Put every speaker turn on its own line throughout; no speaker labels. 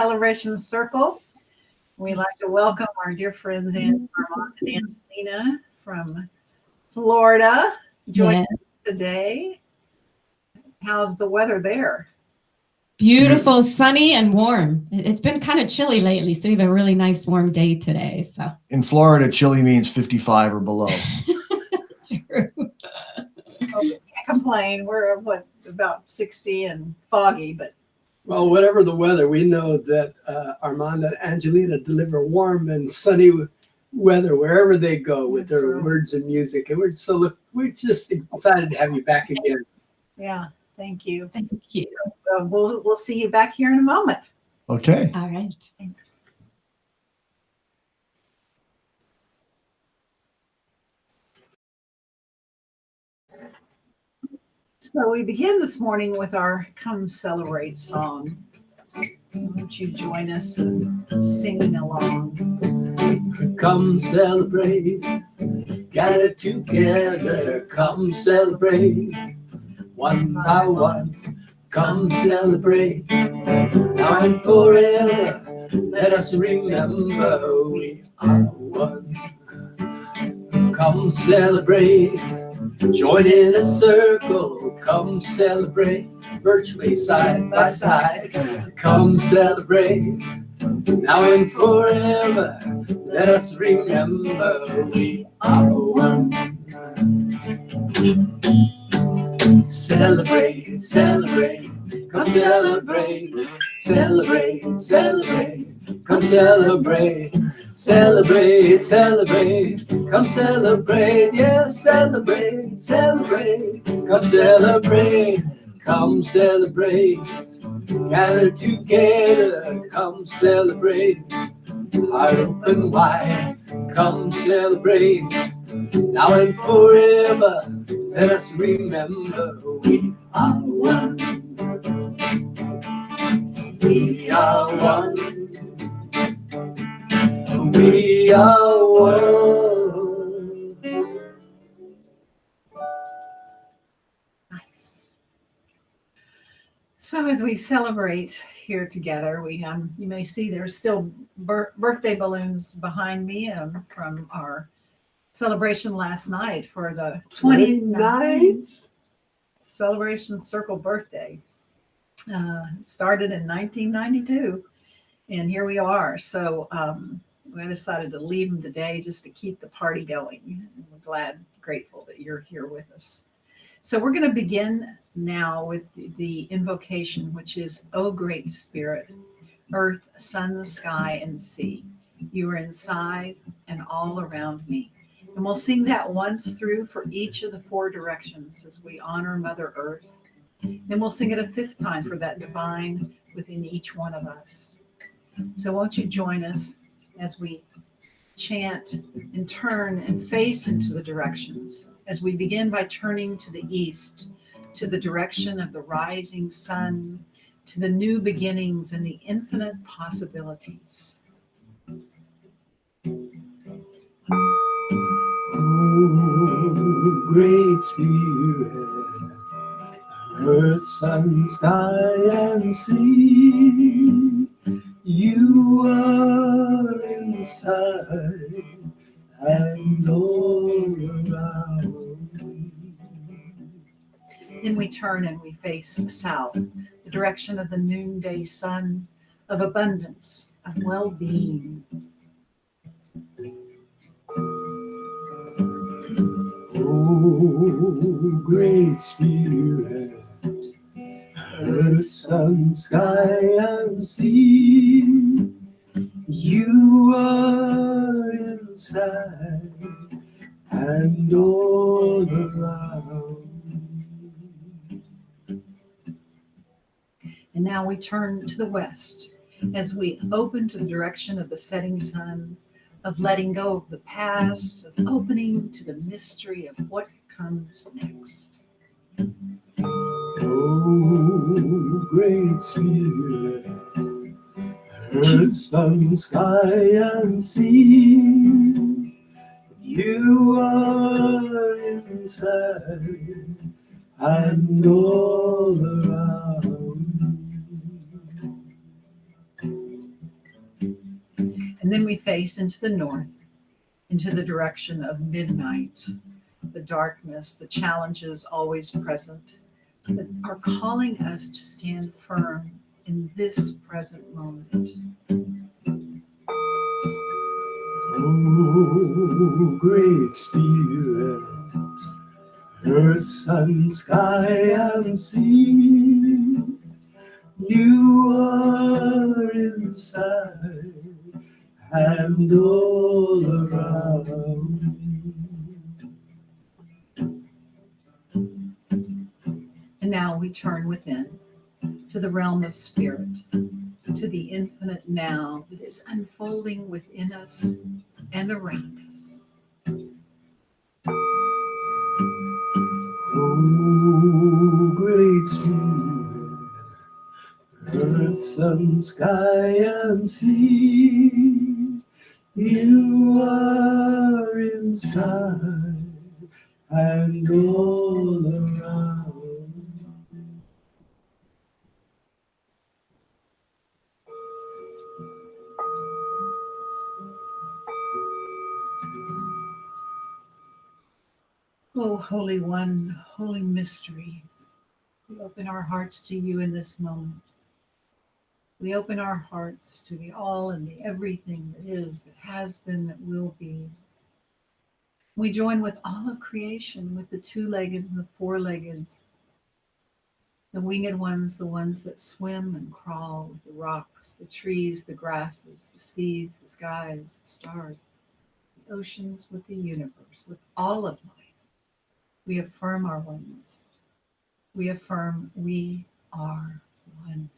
Celebration Circle. We'd like to welcome our dear friends Armand and Angelina from Florida joining us today. How's the weather there?
Beautiful, sunny, and warm. It's been kind of chilly lately, so we have a really nice warm day today. So
in Florida, chilly means 55 or below.
True.
Well, we can't complain. We're about 60 and foggy, but
well, whatever the weather, we know that Armand and Angelina deliver warm and sunny weather wherever they go with
That's
their
right.
words and music. And we're just excited to have you back again.
yeah, thank you.
Thank you.
We'll see you back here in a moment.
Okay.
All right.
Thanks. So we begin this morning with our Come Celebrate song. Won't you join us in singing along?
Come celebrate, gather together, come celebrate, one by one, come celebrate, now and forever, let us remember we are one. Come celebrate, join in a circle, come celebrate, virtually side by side, come celebrate, now and forever, let us remember we are one. Celebrate, celebrate, come celebrate, celebrate, celebrate, come celebrate, celebrate, celebrate, come celebrate, yes, celebrate, celebrate, come celebrate, come celebrate, gather together, come celebrate, heart open wide, come celebrate, now and forever, let us remember we are one. We are one. We are one.
Nice. So as we celebrate here together, we you may see there's still birthday balloons behind me from our celebration last night for the 29th Celebration Circle birthday. Started in 1992, and here we are. So we decided to leave them today just to keep the party going. And we're grateful that you're here with us. So we're going to begin now with the invocation, which is, O Great Spirit, earth, sun, sky, and sea. You are inside and all around me. And we'll sing that once through for each of the four directions as we honor Mother Earth. Then we'll sing it a fifth time for that divine within each one of us. So won't you join us as we chant and turn and face into the directions, as we begin by turning to the east, to the direction of the rising sun, to the new beginnings and the infinite possibilities.
Oh, great Spirit, earth, sun, sky, and sea, you are inside and all around me.
Then we turn and we face south, the direction of the noonday sun, of abundance, of well-being.
Oh, great Spirit, earth, sun, sky, and sea, you are inside and all around.
And now we turn to the west as we open to the direction of the setting sun, of letting go of the past, of opening to the mystery of what comes next.
Oh, great Spirit, earth, sun, sky, and sea, you are inside and all around.
And then we face into the north, into the direction of midnight, the darkness, the challenges always present that are calling us to stand firm in this present moment.
Oh, great Spirit, earth, sun, sky, and sea, you are inside and all around me.
And now we turn within to the realm of spirit, to the infinite now that is unfolding within us and around us.
Oh, great Spirit, earth, sun, sky, and sea, you are inside and all around.
Oh, Holy One, Holy Mystery, we open our hearts to you in this moment. We open our hearts to the all and the everything that is, that has been, that will be. We join with all of creation, with the two-leggeds and the four-leggeds, the winged ones, the ones that swim and crawl, with the rocks, the trees, the grasses, the seas, the skies, the stars, the oceans, with the universe, with all of life. We affirm our oneness. We affirm we are one.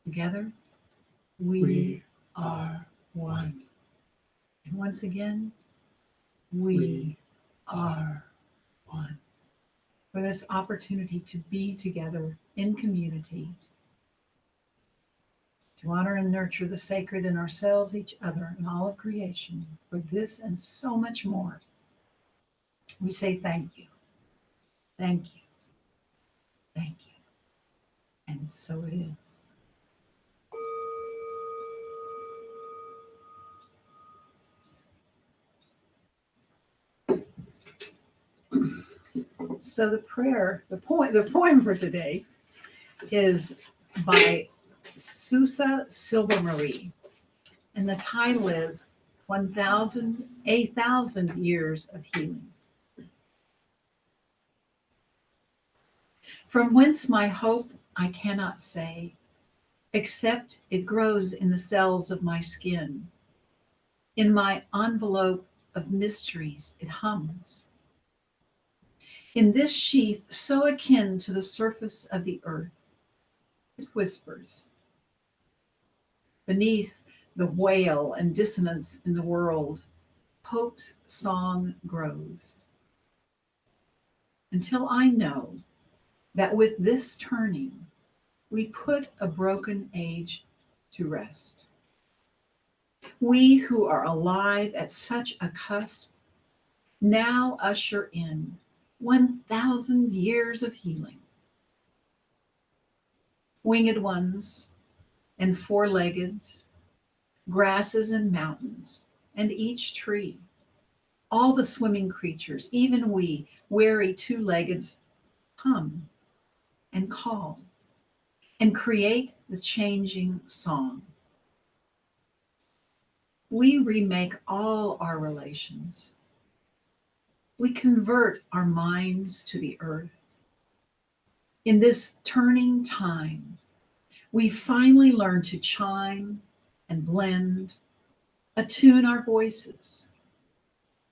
Together, we are one. And once again, we are one. For this opportunity to be together in community, to honor and nurture the sacred in ourselves, each other, and all of creation, for this and so much more, we say thank you. Thank you. Thank you. And so it is. So the poem for today is by Susa Silva Marie, and the title is A Thousand Years of Healing. From whence my hope I cannot say, except it grows in the cells of my skin. In my envelope of mysteries it hums. In this sheath so akin to the surface of the earth, it whispers. Beneath the wail and dissonance in the world, hope's song grows. Until I know that with this turning, we put a broken age to rest. We who are alive at such a cusp now usher in 1,000 years of healing. Winged ones and four-leggeds, grasses and mountains, and each tree, all the swimming creatures, even we, wary two-leggeds, hum and call and create the changing song. We remake all our relations. We convert our minds to the earth. In this turning time, we finally learn to chime and blend, attune our voices,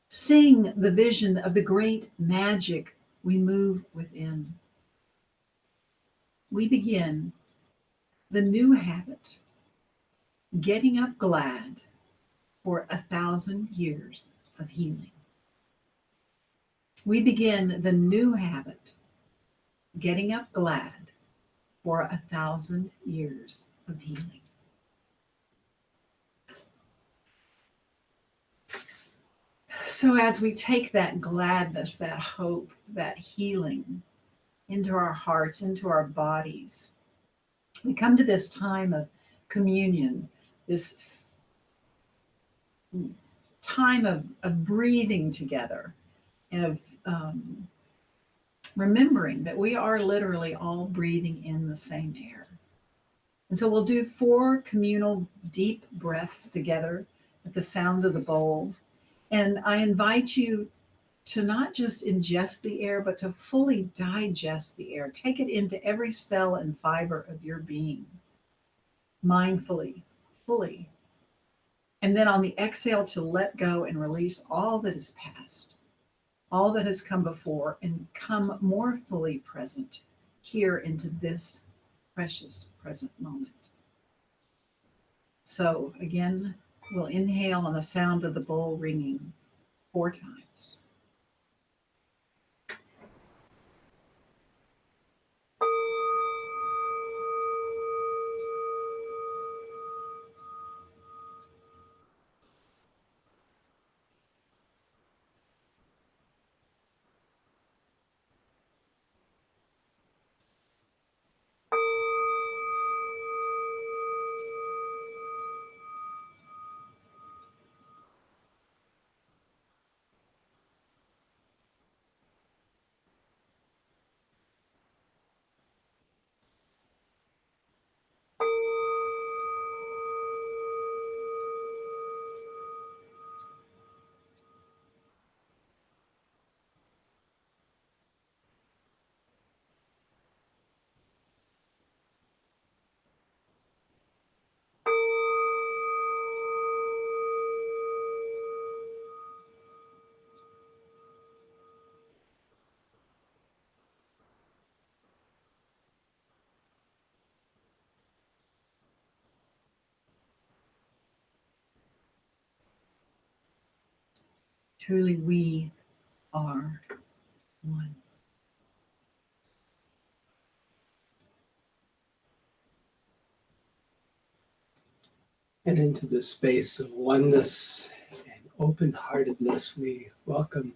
sing the vision of the great magic we move within. We begin the new habit, getting up glad for 1,000 years of healing. We begin the new habit, getting up glad for 1,000 years of healing. So as we take that gladness, that hope, that healing into our hearts, into our bodies, we come to this time of communion, this time of breathing together, and of remembering that we are literally all breathing in the same air. And so we'll do 4 communal deep breaths together at the sound of the bowl. And I invite you to not just ingest the air, but to fully digest the air. Take it into every cell and fiber of your being, mindfully, fully. And then on the exhale, to let go and release all that is past, all that has come before, and come more fully present here into this precious present moment. So again, we'll inhale on the sound of the bowl ringing 4 times. Truly, we are one.
And into the space of oneness and open-heartedness, we welcome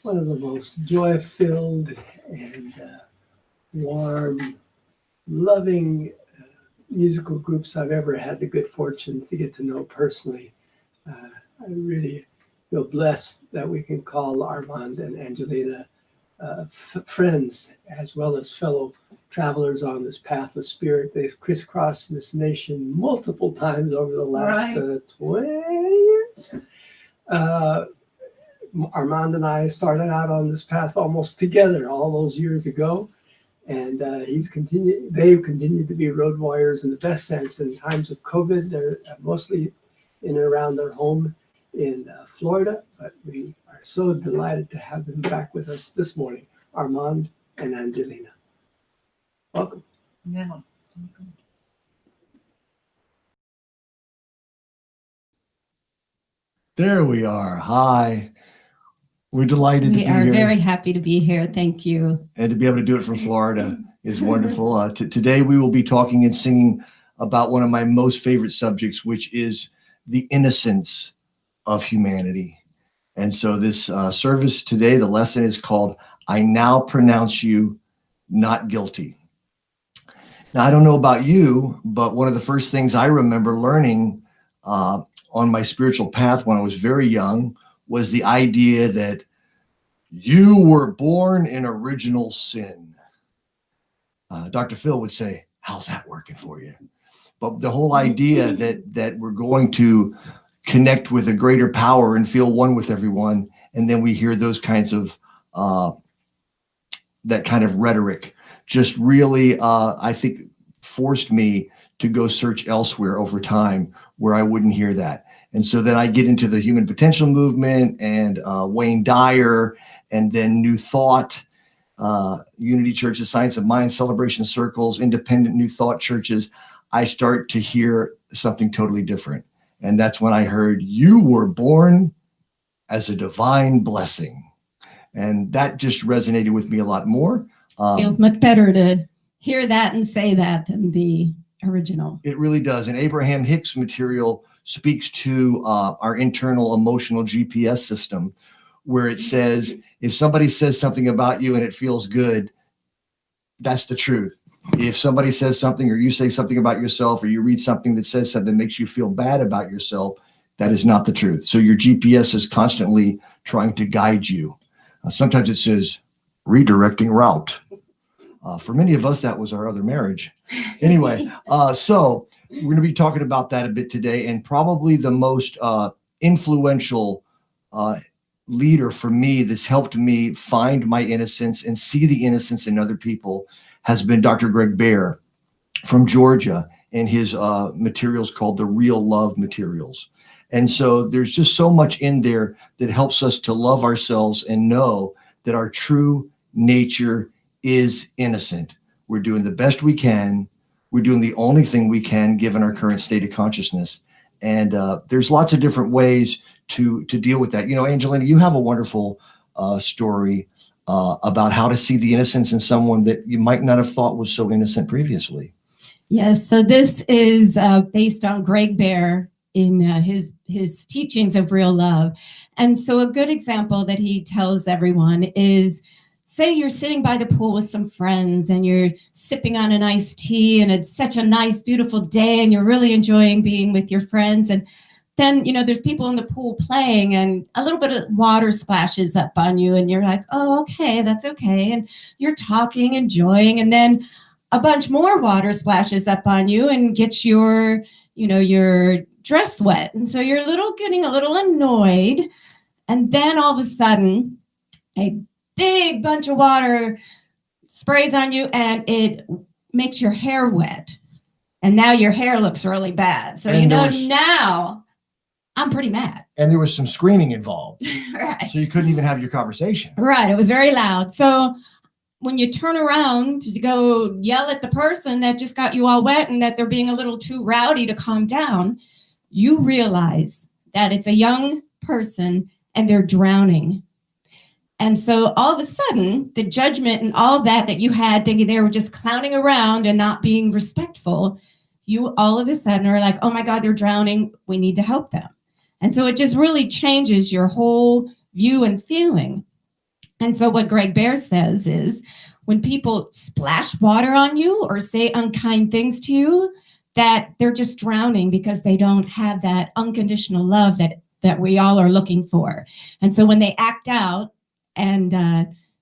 one of the most joy-filled and warm, loving musical groups I've ever had the good fortune to get to know personally. I really feel blessed that we can call Armand and Angelina friends, as well as fellow travelers on this path of spirit. They've crisscrossed this nation multiple times over the last 20 years. Armand and I started out on this path almost together all those years ago. And they've continued to be road warriors in the best sense. In times of COVID, they're mostly in and around their home in Florida, but we are so delighted to have them back with us this morning, Armand and Angelina. Welcome.
Yeah.
There we are. Hi. We're delighted to
We
be
are
here.
very happy to be here. Thank you.
And to be able to do it from Florida is wonderful. Today we will be talking and singing about one of my most favorite subjects, which is the innocence of humanity. And so this service today, the lesson is called, I Now Pronounce You Not Guilty. Now, I don't know about you, but one of the first things I remember learning on my spiritual path when I was very young was the idea that you were born in original sin. Dr. Phil would say, how's that working for you? But the whole idea that we're going to connect with a greater power and feel one with everyone, and then we hear those kinds of that kind of rhetoric just really, I think, forced me to go search elsewhere over time where I wouldn't hear that. And so then I get into the human potential movement and Wayne Dyer, and then New Thought, Unity Churches, Science of Mind, Celebration Circles, independent New Thought churches. I start to hear something totally different. And that's when I heard you were born as a divine blessing. And that just resonated with me a lot more.
Feels much better to hear that and say that than the original.
It really does. And Abraham Hicks' material speaks to our internal emotional GPS system, where it says, if somebody says something about you and it feels good, that's the truth. If somebody says something, or you say something about yourself, or you read something that says something that makes you feel bad about yourself, That is not the truth. So your GPS is constantly trying to guide you. Sometimes it says redirecting route. For many of us, that was our other marriage. Anyway, so we're going to be talking about that a bit today, and probably the most influential leader for me that's helped me find my innocence and see the innocence in other people has been Dr. Greg Bear from Georgia and his materials called the Real Love Materials. And so there's just so much in there that helps us to love ourselves and know that our true nature is innocent. We're doing the best we can. We're doing the only thing we can given our current state of consciousness. And there's lots of different ways to deal with that. You know, Angelina, you have a wonderful story about how to see the innocence in someone that you might not have thought was so innocent previously.
Yes, so this is based on Greg Bear in his teachings of real love. And so a good example that he tells everyone is, say you're sitting by the pool with some friends and you're sipping on an iced tea and it's such a nice, beautiful day and you're really enjoying being with your friends. And then, you know, there's people in the pool playing and a little bit of water splashes up on you and you're like, oh, okay, that's okay. And you're talking, enjoying, and then a bunch more water splashes up on you and gets your, you know, your dress wet. And so you're getting a little annoyed. And then all of a sudden, a big bunch of water sprays on you and it makes your hair wet. And now your hair looks really bad. So,
And
now I'm pretty mad.
And there was some screaming involved.
Right.
So you couldn't even have your conversation.
Right. It was very loud. So when you turn around to go yell at the person that just got you all wet and that they're being a little too rowdy to calm down, you realize that it's a young person and they're drowning. And so all of a sudden, the judgment and all that you had thinking they were just clowning around and not being respectful, you all of a sudden are like, oh my God, they're drowning. We need to help them. And so it just really changes your whole view and feeling. And so what Greg Bear says is when people splash water on you or say unkind things to you, that they're just drowning because they don't have that unconditional love that we all are looking for. And so when they act out and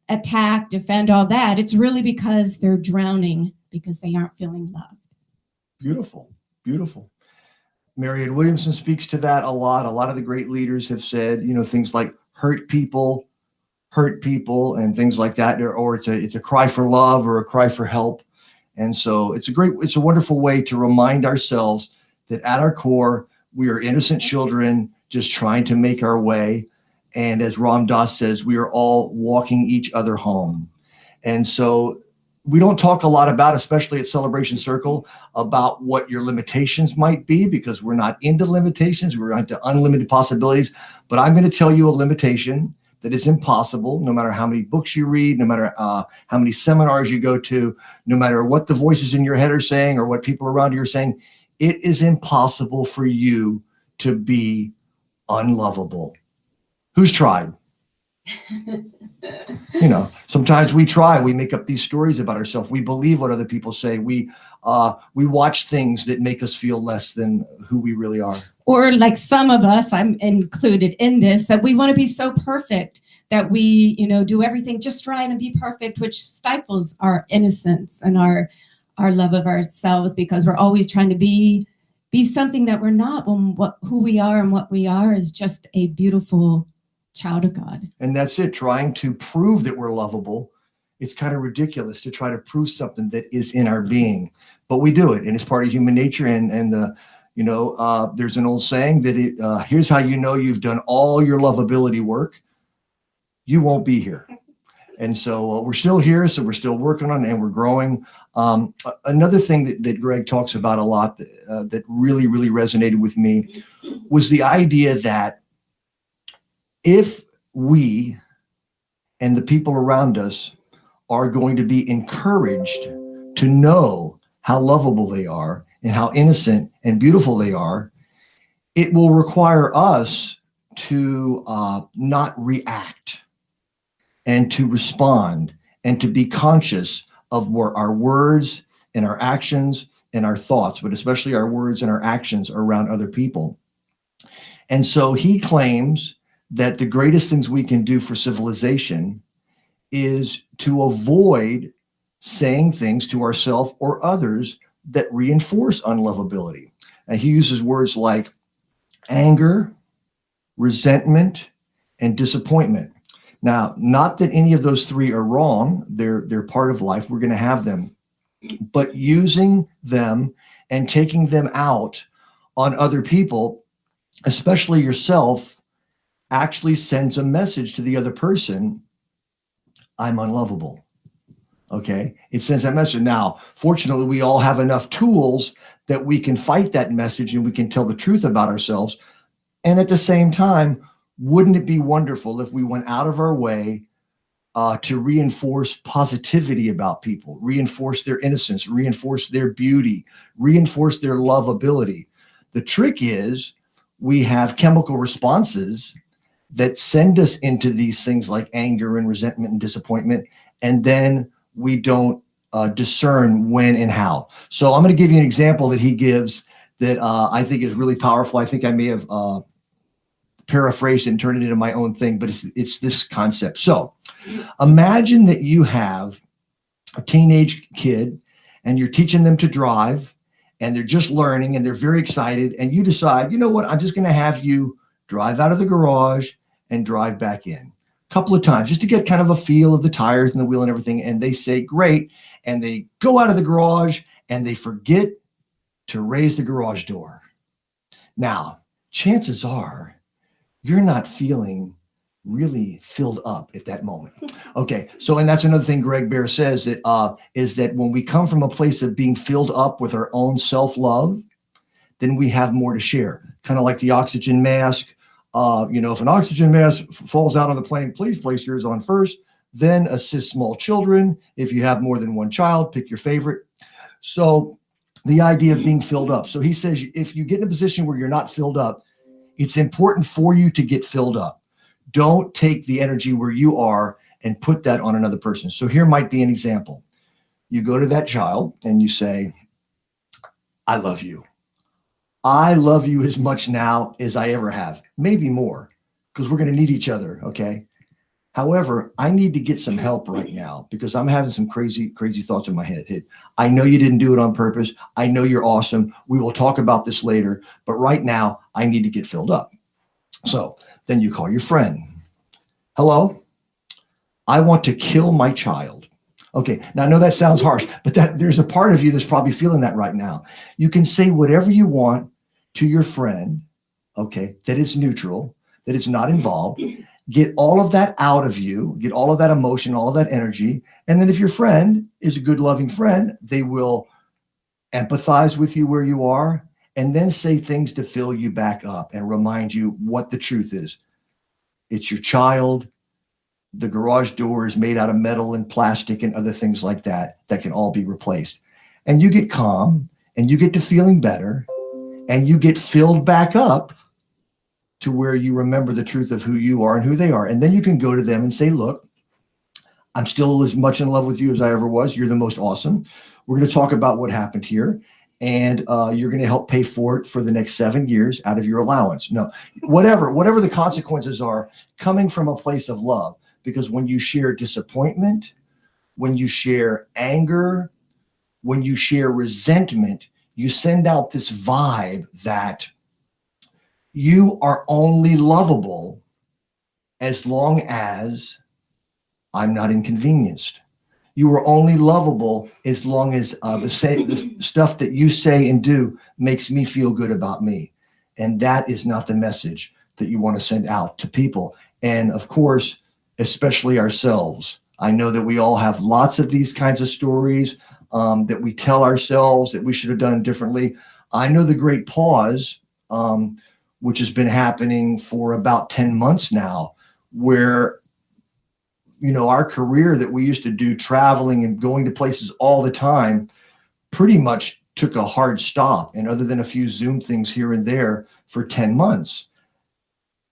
attack, defend, all that, it's really because they're drowning because they aren't feeling loved.
Beautiful, beautiful. Marianne Williamson speaks to that a lot. A lot of the great leaders have said, you know, things like hurt people, and things like that, or it's a cry for love or a cry for help. And so it's a wonderful way to remind ourselves that at our core, we are innocent children just trying to make our way. And as Ram Dass says, we are all walking each other home. And so we don't talk a lot about, especially at Celebration Circle, about what your limitations might be, because we're not into limitations. We're into unlimited possibilities. But I'm going to tell you a limitation that is impossible, no matter how many books you read, no matter how many seminars you go to, no matter what the voices in your head are saying or what people around you are saying. It is impossible for you to be unlovable. Who's tried? You know, sometimes we try. We make up these stories about ourselves. We believe what other people say. We watch things that make us feel less than who we really are.
Or like some of us, I'm included in this, that we want to be so perfect that we, do everything just right and be perfect, which stifles our innocence and our love of ourselves, because we're always trying to be something that we're not, when who we are and what we are is just a beautiful child of God.
And that's it, trying to prove that we're lovable. It's kind of ridiculous to try to prove something that is in our being, but we do it, and it's part of human nature. And there's an old saying that here's how you know you've done all your lovability work. You won't be here. And so we're still here, so we're still working on it, and we're growing. Another thing that Greg talks about a lot that really, really resonated with me was the idea that if we and the people around us are going to be encouraged to know how lovable they are and how innocent and beautiful they are, it will require us to not react and to respond and to be conscious of our words and our actions and our thoughts, but especially our words and our actions around other people. And so he claims that the greatest things we can do for civilization is to avoid saying things to ourselves or others that reinforce unlovability. And he uses words like anger, resentment, and disappointment. Now, not that any of those three are wrong. They're part of life. We're going to have them. But using them and taking them out on other people, especially yourself, actually sends a message to the other person, I'm unlovable. Okay? It sends that message. Now, fortunately, we all have enough tools that we can fight that message and we can tell the truth about ourselves. And at the same time, wouldn't it be wonderful if we went out of our way to reinforce positivity about people, reinforce their innocence, reinforce their beauty, reinforce their lovability? The trick is we have chemical responses that send us into these things like anger and resentment and disappointment, and then we don't discern when and how. So I'm going to give you an example that he gives that I think is really powerful. I think I may have paraphrased and turned it into my own thing, but it's this concept. So imagine that you have a teenage kid and you're teaching them to drive and they're just learning and they're very excited. And you decide, you know what, I'm just going to have you drive out of the garage and drive back in a couple of times just to get kind of a feel of the tires and the wheel and everything. And they say, great. And they go out of the garage and they forget to raise the garage door. Now, chances are you're not feeling really filled up at that moment. Okay. So, and that's another thing Greg Bear says that is that when we come from a place of being filled up with our own self-love, then we have more to share. Kind of like the oxygen mask. If an oxygen mask falls out on the plane, please place yours on first, then assist small children. If you have more than one child, pick your favorite. So the idea of being filled up. So he says, if you get in a position where you're not filled up, it's important for you to get filled up. Don't take the energy where you are and put that on another person. So here might be an example. You go to that child and you say, I love you. I love you as much now as I ever have, maybe more, because we're going to need each other. Okay. However, I need to get some help right now because I'm having some crazy thoughts in my head. I know you didn't do it on purpose. I know you're awesome. We will talk about this later, but right now I need to get filled up. So then you call your friend. Hello, I want to kill my child. Okay. Now I know that sounds harsh, but there's a part of you that's probably feeling that right now. You can say whatever you want to your friend. Okay. That is neutral, that is not involved. Get all of that out of you, get all of that emotion, all of that energy. And then if your friend is a good, loving friend, they will empathize with you where you are and then say things to fill you back up and remind you what the truth is. It's your child. The garage door is made out of metal and plastic and other things like that can all be replaced. And you get calm and you get to feeling better and you get filled back up to where you remember the truth of who you are and who they are. And then you can go to them and say, look, I'm still as much in love with you as I ever was. You're the most awesome. We're going to talk about what happened here. And you're going to help pay for it for the next 7 years out of your allowance. No, whatever the consequences are, coming from a place of love. Because when you share disappointment, when you share anger, when you share resentment, you send out this vibe that you are only lovable as long as I'm not inconvenienced. You are only lovable as long as the stuff that you say and do makes me feel good about me. And that is not the message that you want to send out to people. And of course, especially ourselves. I know that we all have lots of these kinds of stories that we tell ourselves that we should have done differently. I know the great pause, which has been happening for about 10 months now, where, our career that we used to do, traveling and going to places all the time, pretty much took a hard stop. And other than a few Zoom things here and there for 10 months,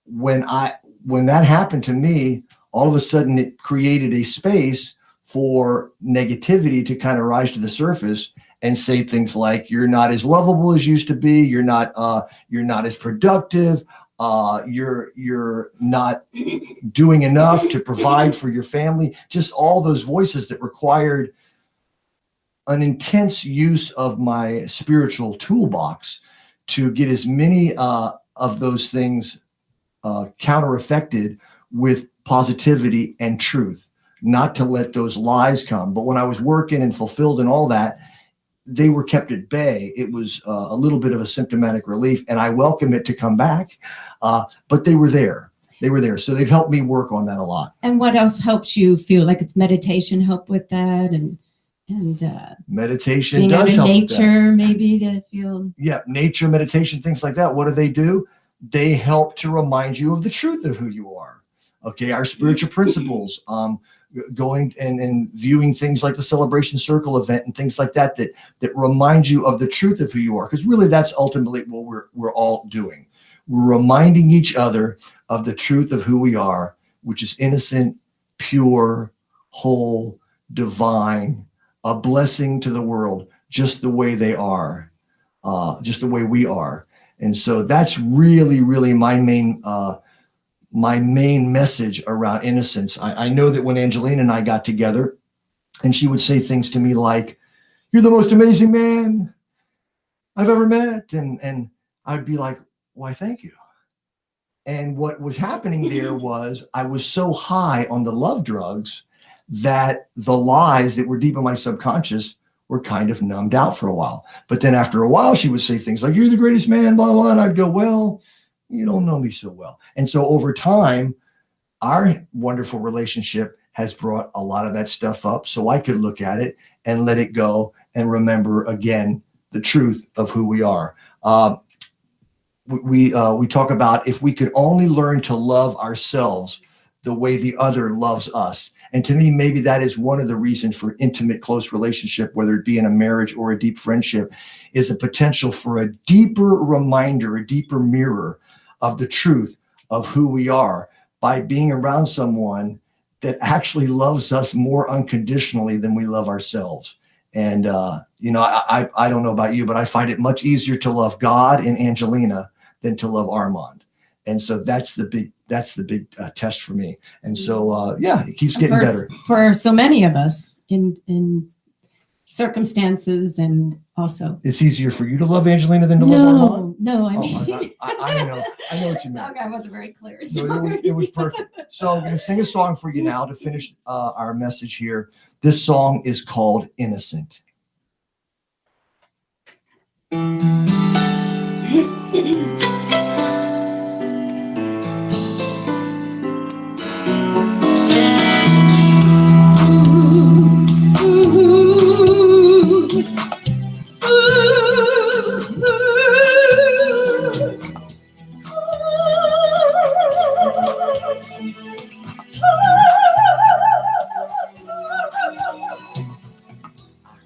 when that happened to me, all of a sudden it created a space for negativity to kind of rise to the surface. and say things like, you're not as lovable as you used to be. You're not as productive. You're not doing enough to provide for your family. Just all those voices that required an intense use of my spiritual toolbox to get as many of those things counter-effected with positivity and truth, not to let those lies come. But when I was working and fulfilled and all that, they were kept at bay. It was a little bit of a symptomatic relief, and I welcome it to come back. But they were there. They were there. So they've helped me work on that a lot.
And what else helps you feel like it's meditation help with that? And
meditation
being
does
out in
help with that.
nature, maybe to feel.
Yeah, nature, meditation, things like that. What do? They help to remind you of the truth of who you are. Okay, our spiritual principles, going and viewing things like the Celebration Circle event and things like that remind you of the truth of who you are. Because really, that's ultimately what we're all doing. We're reminding each other of the truth of who we are, which is innocent, pure, whole, divine, a blessing to the world, just the way they are, just the way we are. And so that's really, really my main message around innocence. I know that when Angelina and I got together, and she would say things to me like, "You're the most amazing man I've ever met," and I'd be like, "Why, thank you." And what was happening there was I was so high on the love drugs that the lies that were deep in my subconscious were kind of numbed out for a while. But then after a while, she would say things like, "You're the greatest man, blah, blah," and I'd go, "Well, you don't know me so well." And so over time, our wonderful relationship has brought a lot of that stuff up so I could look at it and let it go and remember again the truth of who we are. We talk about if we could only learn to love ourselves the way the other loves us. And to me, maybe that is one of the reasons for intimate, close relationship, whether it be in a marriage or a deep friendship, is a potential for a deeper reminder, a deeper mirror of the truth of who we are by being around someone that actually loves us more unconditionally than we love ourselves. And, I don't know about you, but I find it much easier to love God and Angelina than to love Armand. And so that's the big test for me. And so, it keeps getting better.
For so many of us in circumstances, and also.
It's easier for you to love Angelina than to love Armand?
No, I
Oh,
mean.
I know what you meant.
Okay, I wasn't very clear.
No, it was perfect. So I'm going to sing a song for you now to finish our message here. This song is called Innocent.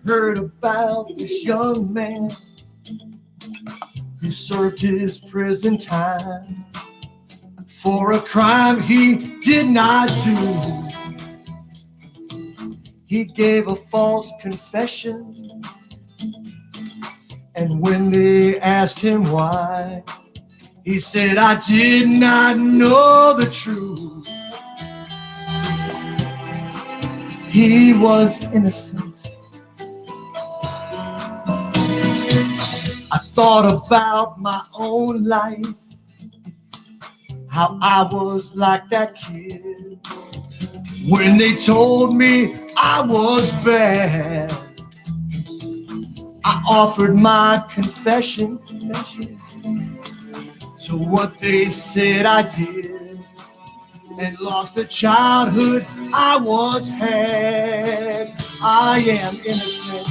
Heard about this young man who served his prison time for a crime he did not do. He gave a false confession, and when they asked him why, he said, "I did not know the truth." He was innocent. I thought about my own life, how I was like that kid when they told me I was bad. I offered my confession to what they said I did, and lost the childhood I once had. I am innocent.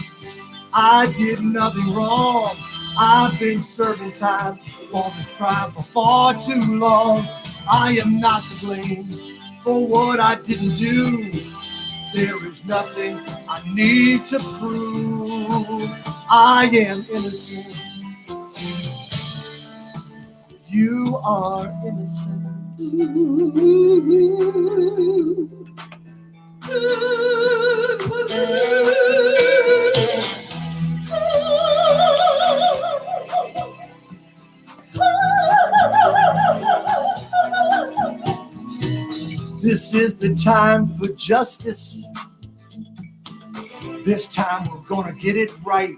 I did nothing wrong. I've been serving time for this crime for far too long. I am not to blame for what I didn't do. There is nothing I need to prove. I am innocent. You are innocent. This is the time for justice. This time we're gonna get it right.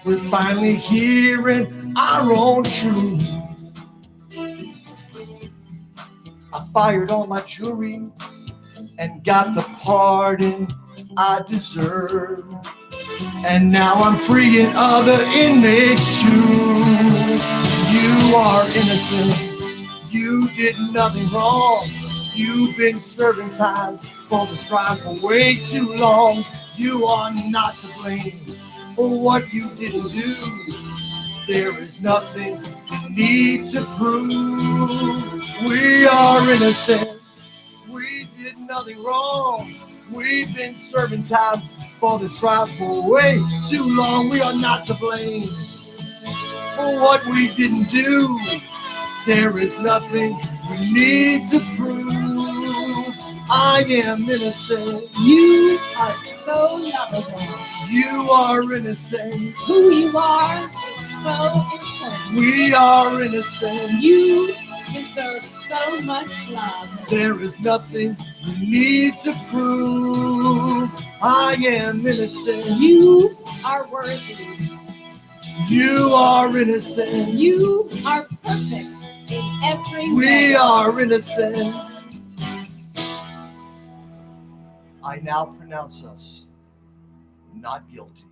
We're finally hearing our own truth. I fired all my jury and got the pardon I deserve. And now I'm freeing other inmates too. You are innocent. You did nothing wrong. You've been serving time for the crime for way too long. You are not to blame for what you didn't do. There is nothing you need to prove. We are innocent. We did nothing wrong. We've been serving time for this crime for way too long. We are not to blame for what we didn't do. There is nothing we need to prove. I am innocent.
You are so lovable.
You are innocent.
Who you are is so important.
We are innocent.
You deserve so much love.
There is nothing we need to prove. I am innocent.
You are worthy.
You are innocent.
You are perfect in every way.
We are innocent. I now pronounce us not guilty.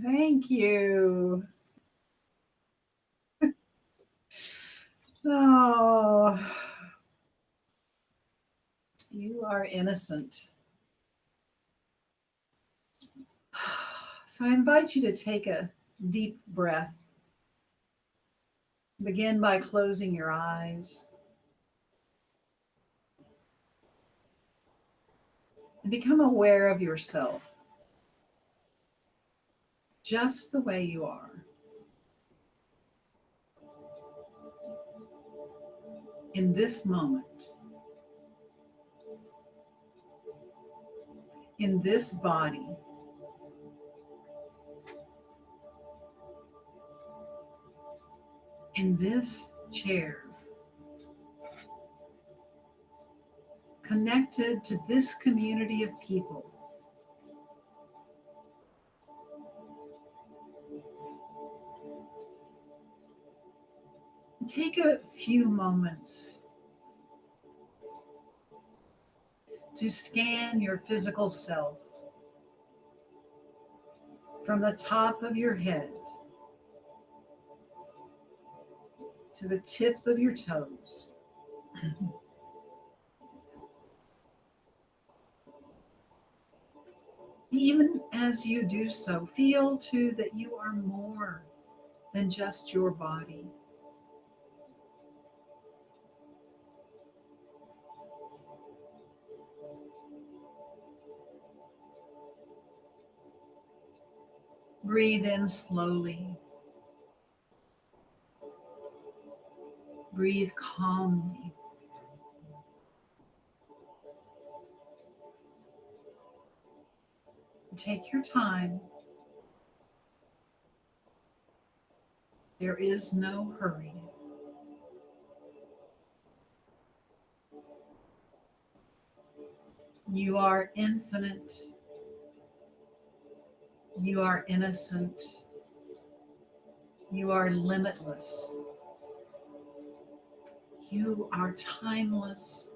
Thank you. Oh, you are innocent. So I invite you to take a deep breath. Begin by closing your eyes. And become aware of yourself, just the way you are. In this moment, in this body, in this chair, connected to this community of people. Take a few moments to scan your physical self from the top of your head to the tip of your toes. Even as you do so, feel too that you are more than just your body. Breathe in slowly. Breathe calmly. Take your time. There is no hurry. You are infinite. You are innocent. You are limitless. You are timeless.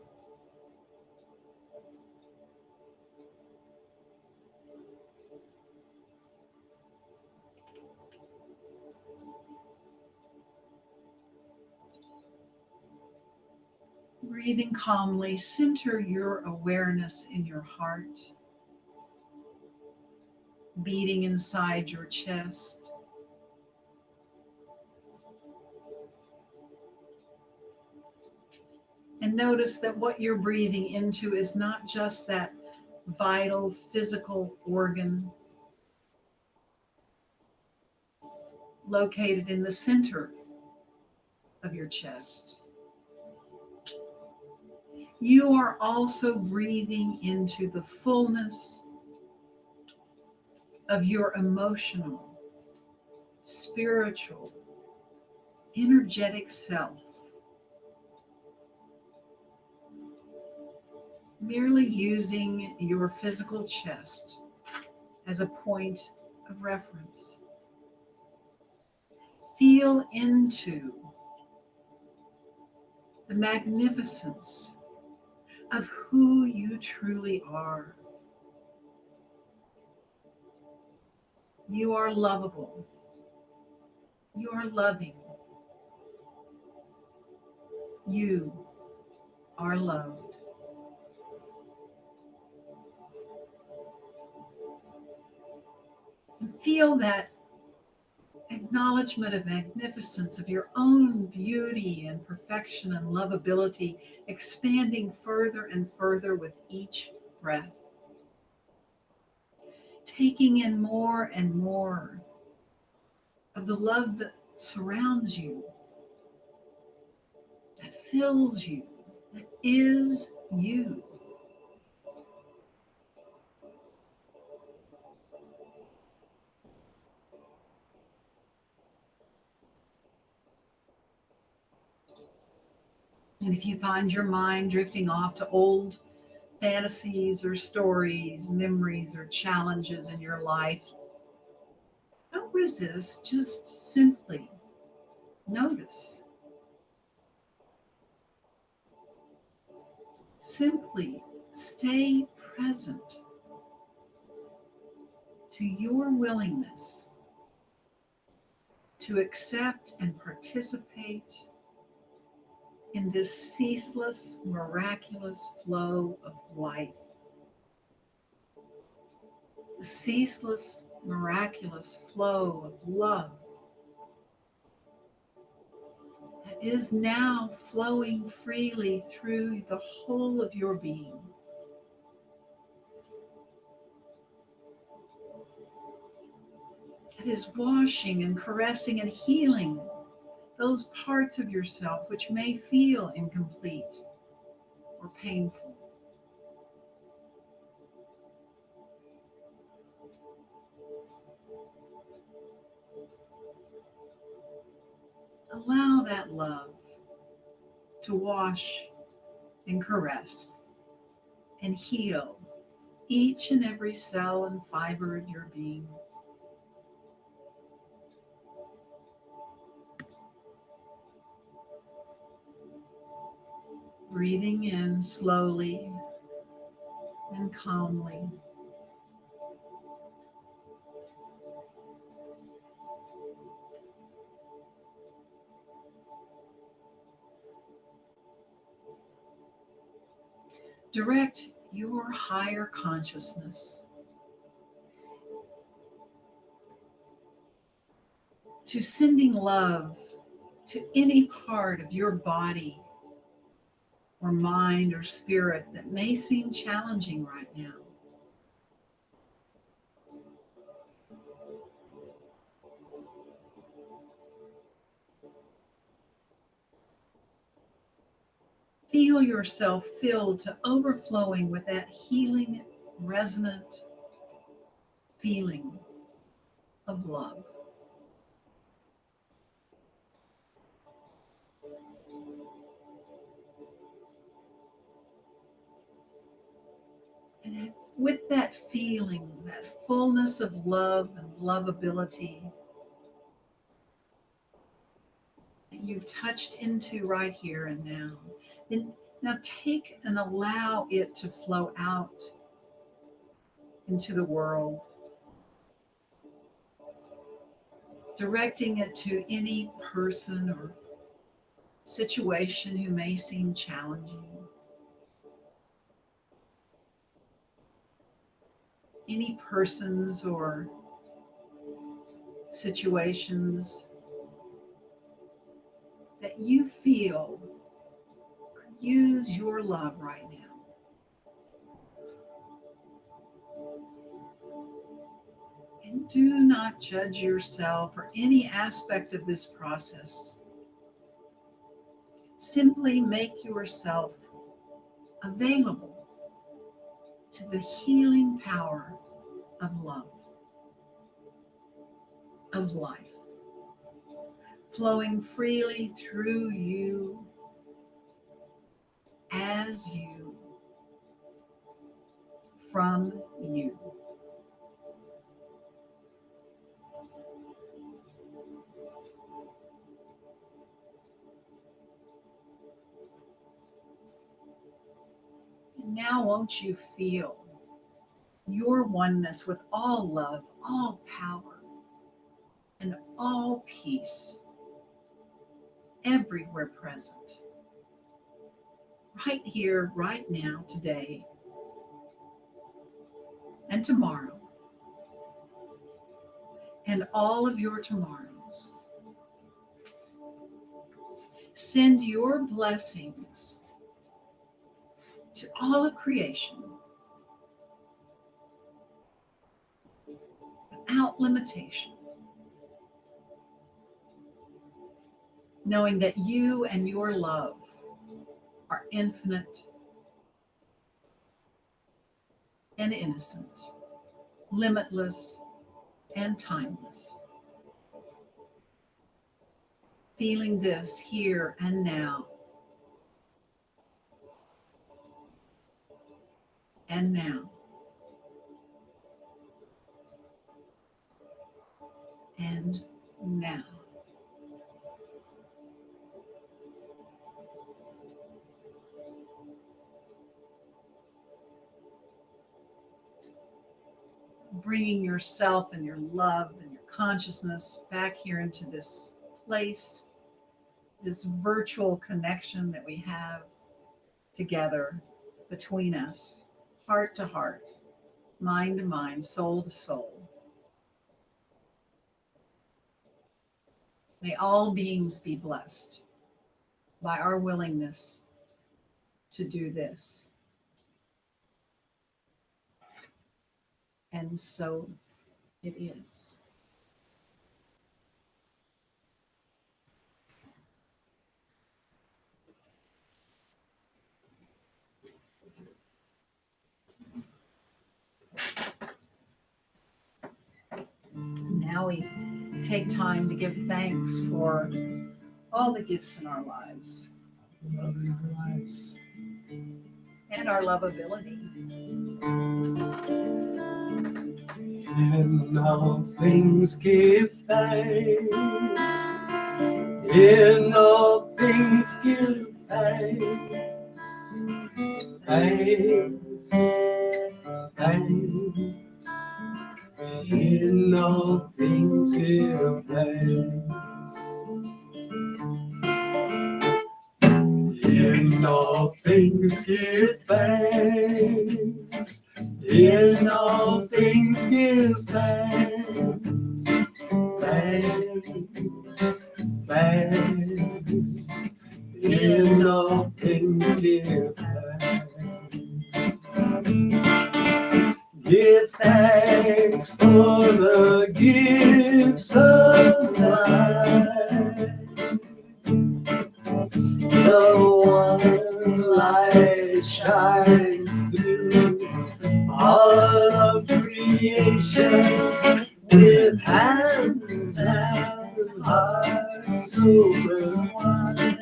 Breathing calmly, center your awareness in your heart, beating inside your chest. And notice that what you're breathing into is not just that vital physical organ, located in the center of your chest. You are also breathing into the fullness of your emotional, spiritual, energetic self. Merely using your physical chest as a point of reference. Feel into the magnificence of who you truly are. You are lovable. You are loving. You are loved. And feel that acknowledgement of magnificence of your own beauty and perfection and lovability expanding further and further with each breath. Taking in more and more of the love that surrounds you, that fills you, that is you. And if you find your mind drifting off to old fantasies or stories, memories or challenges in your life, don't resist, just simply notice. Simply stay present to your willingness to accept and participate in this ceaseless, miraculous flow of life. The ceaseless, miraculous flow of love that is now flowing freely through the whole of your being. It is washing and caressing and healing those parts of yourself which may feel incomplete or painful. Allow that love to wash and caress and heal each and every cell and fiber of your being. Breathing in slowly and calmly. Direct your higher consciousness to sending love to any part of your body or mind or spirit that may seem challenging right now. Feel yourself filled to overflowing with that healing, resonant feeling of love. And with that feeling, that fullness of love and lovability that you've touched into right here and now, then now take and allow it to flow out into the world, directing it to any person or situation who may seem challenging. Any persons or situations that you feel could use your love right now. And And do not judge yourself or any aspect of this process. Simply make yourself available to the healing power of love, of life, flowing freely through you as you, from you. And now won't you feel your oneness with all love, all power, and all peace everywhere present, right here, right now, today, and tomorrow, and all of your tomorrows. Send your blessings to all of creation without limitation, knowing that you and your love are infinite and innocent, limitless and timeless. Feeling this here and now, and now, and now. Bringing yourself and your love and your consciousness back here into this place, this virtual connection that we have together between us, heart to heart, mind to mind, soul to soul. May all beings be blessed by our willingness to do this. And so it is. Now we take time to give thanks for all the gifts in our lives
Love in our lives.
and our lovability.
In all things give thanks. In all things give thanks. Thanks. Thanks. In all things give thanks. In all things give thanks. In all things give thanks. Thanks. Thanks. In all things give thanks. Give thanks for the gifts of life. The one light shines through all of creation, with hands and hearts open wide.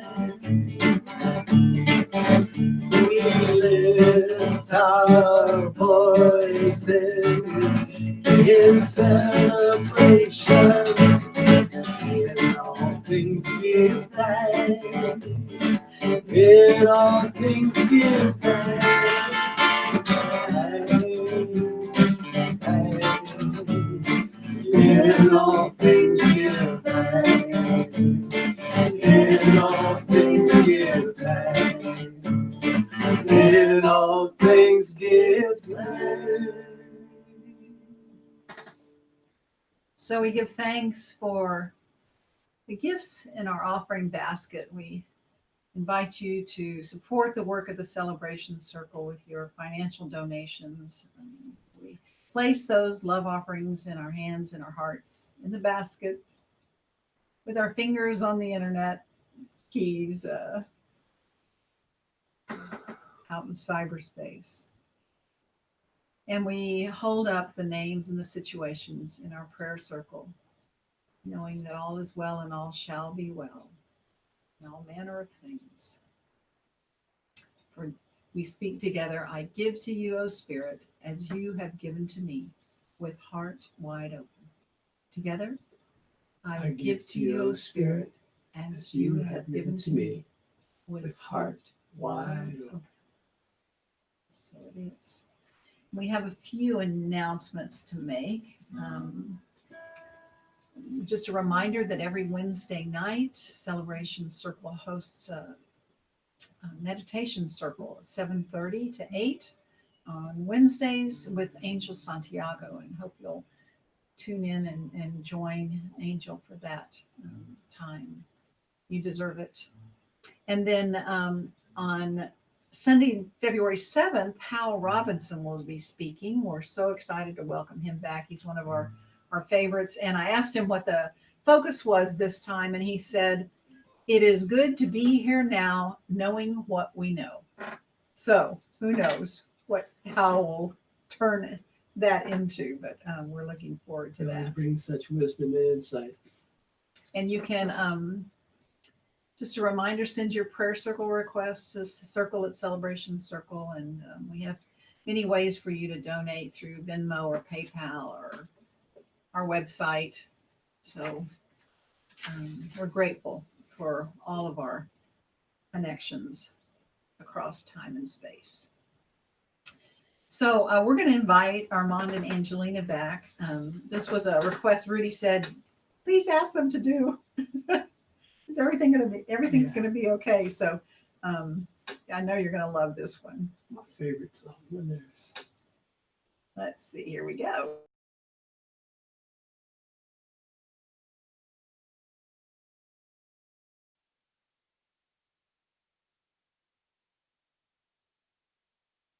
We lift our voices in celebration. In all things give thanks. In all things give thanks. In all things give thanks. In all things give thanks. In all things give thanks.
So we give thanks for the gifts in our offering basket. We invite you to support the work of the Celebration Circle with your financial donations. We place those love offerings in our hands and our hearts in the basket with our fingers on the internet keys out in cyberspace. And we hold up the names and the situations in our prayer circle, knowing that all is well and all shall be well in all manner of things. For we speak together, I give to you, O Spirit, as you have given to me, with heart wide open. Together, I give to you, O Spirit, as you have given to me, with heart wide open. So it is. We have a few announcements to make. Just a reminder that every Wednesday night, Celebration Circle hosts a meditation circle at 7:30 to 8 on Wednesdays with Angel Santiago, and hope you'll tune in and join Angel for that time. You deserve it. And then on Sunday, February 7th, Hal Robinson will be speaking. We're so excited to welcome him back. He's one of our favorites. And I asked him what the focus was this time, and he said, it is good to be here now, knowing what we know. So who knows what Hal will turn that into, but we're looking forward to that.
Bring such wisdom and insight.
And you can, just a reminder, send your prayer circle requests to Circle at Celebration Circle. And we have many ways for you to donate through Venmo or PayPal or our website. So we're grateful for all of our connections across time and space. So we're going to invite Armand and Angelina back. This was a request Rudy said, please ask them to do. Is everything's going to be okay? So I know you're going to love this one.
My favorite song. When there's...
Let's see, here we go.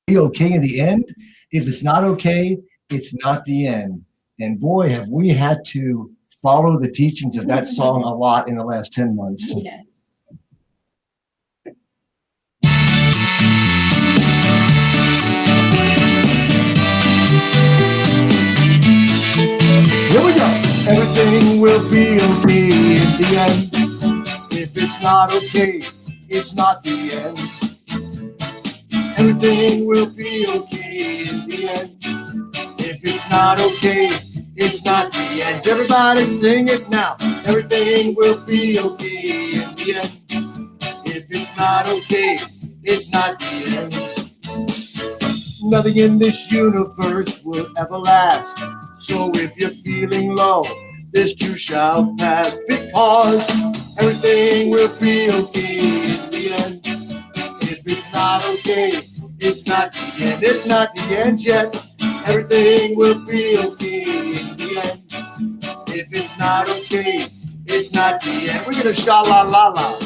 Be okay in the end. If it's not okay, it's not the end. And boy, have we had to follow the teachings of that song a lot in the last 10 months.
Yes.
Here we go. Everything will be okay in the end. If it's not okay, it's not the end. Everything will be okay in the end. If it's not okay, it's not the end. Everybody sing it now. Everything will be okay in the end. If it's not okay, it's not the end. Nothing in this universe will ever last. So if you're feeling low, this too shall pass. Because everything will be okay in the end. If it's not okay, it's not the end. It's not the end yet. Everything will be okay in the end. If it's not okay, it's not the end. We're gonna sha-la-la-la.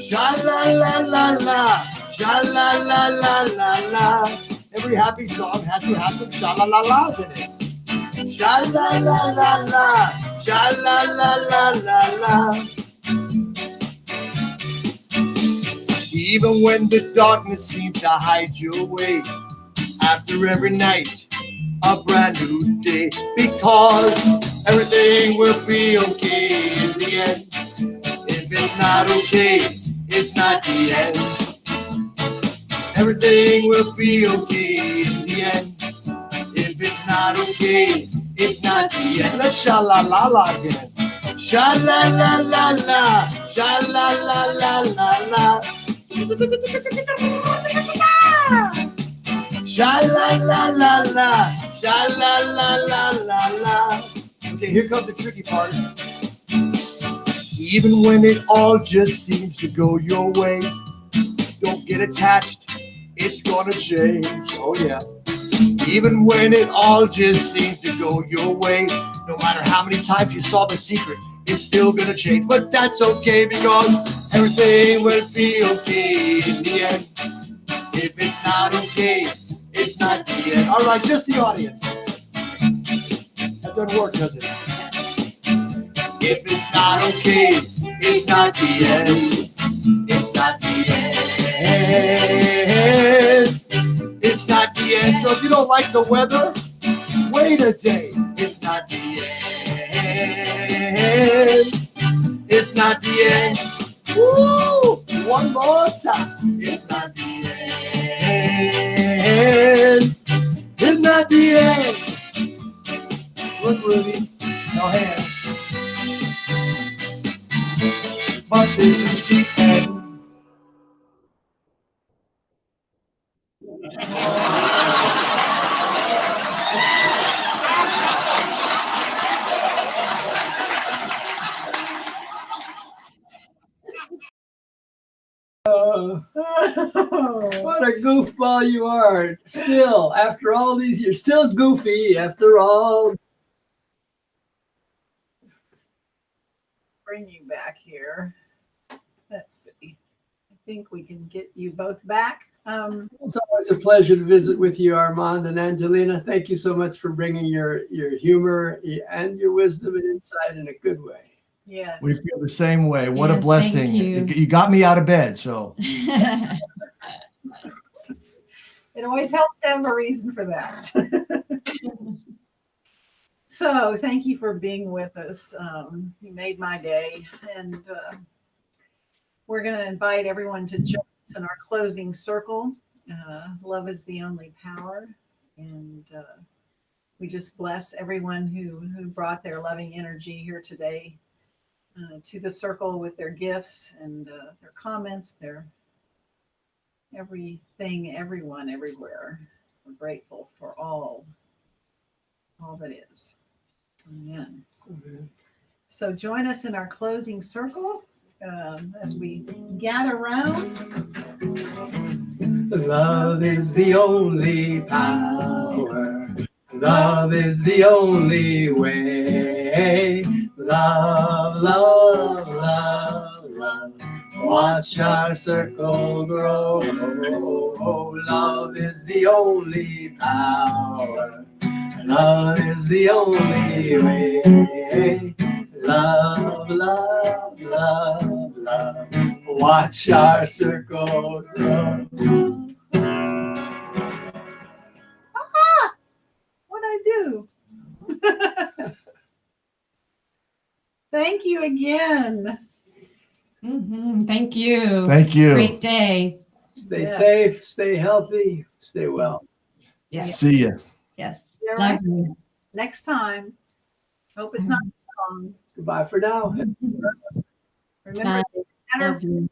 Sha-la-la-la-la. Sha-la-la-la-la-la. Every happy song has to have some sha-la-la-las in it. Sha-la-la-la-la. Sha-la-la-la-la-la. Even when the darkness seems to hide your way, after every night, a brand new day. Because everything will be okay in the end. If it's not okay, it's not the end. Everything will be okay in the end. If it's not okay, it's not the end. Let's sha-la-la-la again. Sha-la-la-la-la. Sha-la-la-la-la-la. Sha-la-la-la-la. Sha-la-la-la-la-la. Okay, here comes the tricky part. Even when it all just seems to go your way, don't get attached, it's gonna change, oh yeah. Even when it all just seems to go your way, no matter how many times you saw The Secret, it's still gonna change. But that's okay, because everything will be okay in the end. If it's not okay, it's not the end. All right, just the audience. doesn't work, does it?
If it's not okay, it's not the end. It's not the end.
It's not the end. So if you don't like the weather, wait a day.
It's not the end.
It's not the end. Woo! One more time.
It's not the
And it's not the end. Look, Ruby, no hands. But this is the end.
What a goofball you are. Still, after all these years, still goofy after all.
Bring you back here. Let's see. I think we can get you both back.
It's always a pleasure to visit with you, Armand and Angelina. Thank you so much for bringing your humor and your wisdom and insight in a good way.
Yes.
We feel the same way. What a
Yes,
blessing.
thank you.
You got me out of bed, so.
It always helps to have a reason for that. So thank you for being with us. You made my day. And we're going to invite everyone to join us in our closing circle. Love is the only power. And we just bless everyone who brought their loving energy here today to the circle with their gifts and their comments, their everything, everyone, everywhere. We're grateful for all that is. Amen. So join us in our closing circle as we gather around.
Love is the only power. Love is the only way. Love, love, love, love. Watch our circle grow. Love is the only power. Love is the only way. Love, love, love, love. Watch our circle grow.
What'd I do? Thank you again.
Thank you.
Thank you.
Great day.
Stay
Yes.
safe, stay healthy, stay well.
Yes.
See ya.
Yes.
You're
Love
right.
you.
Next time. Hope it's not long.
Goodbye for now.
Remember, no matter
Love you.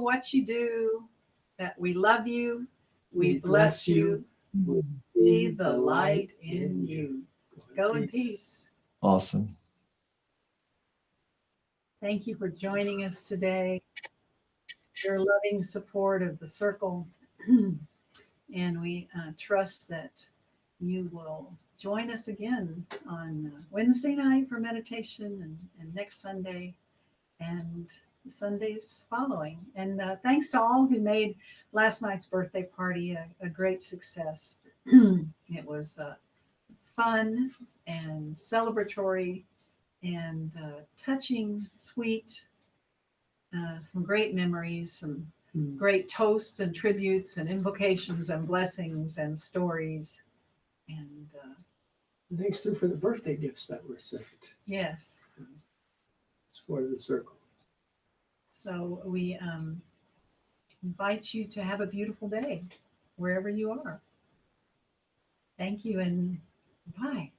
what you do, that we love you, we
We
bless
bless
you, we see the light in you. Go in peace.
Awesome.
Thank you for joining us today. Your loving support of the circle. And we trust that you will join us again on Wednesday night for meditation and next Sunday and the Sundays following. And thanks to all who made last night's birthday party a great success. It was fun and celebratory and touching, sweet, some great memories, some great toasts and tributes and invocations and blessings and stories. And
Thanks too for the birthday gifts that were sent.
yes,
It's for the circle.
so we invite you to have a beautiful day wherever you are. Thank you and bye.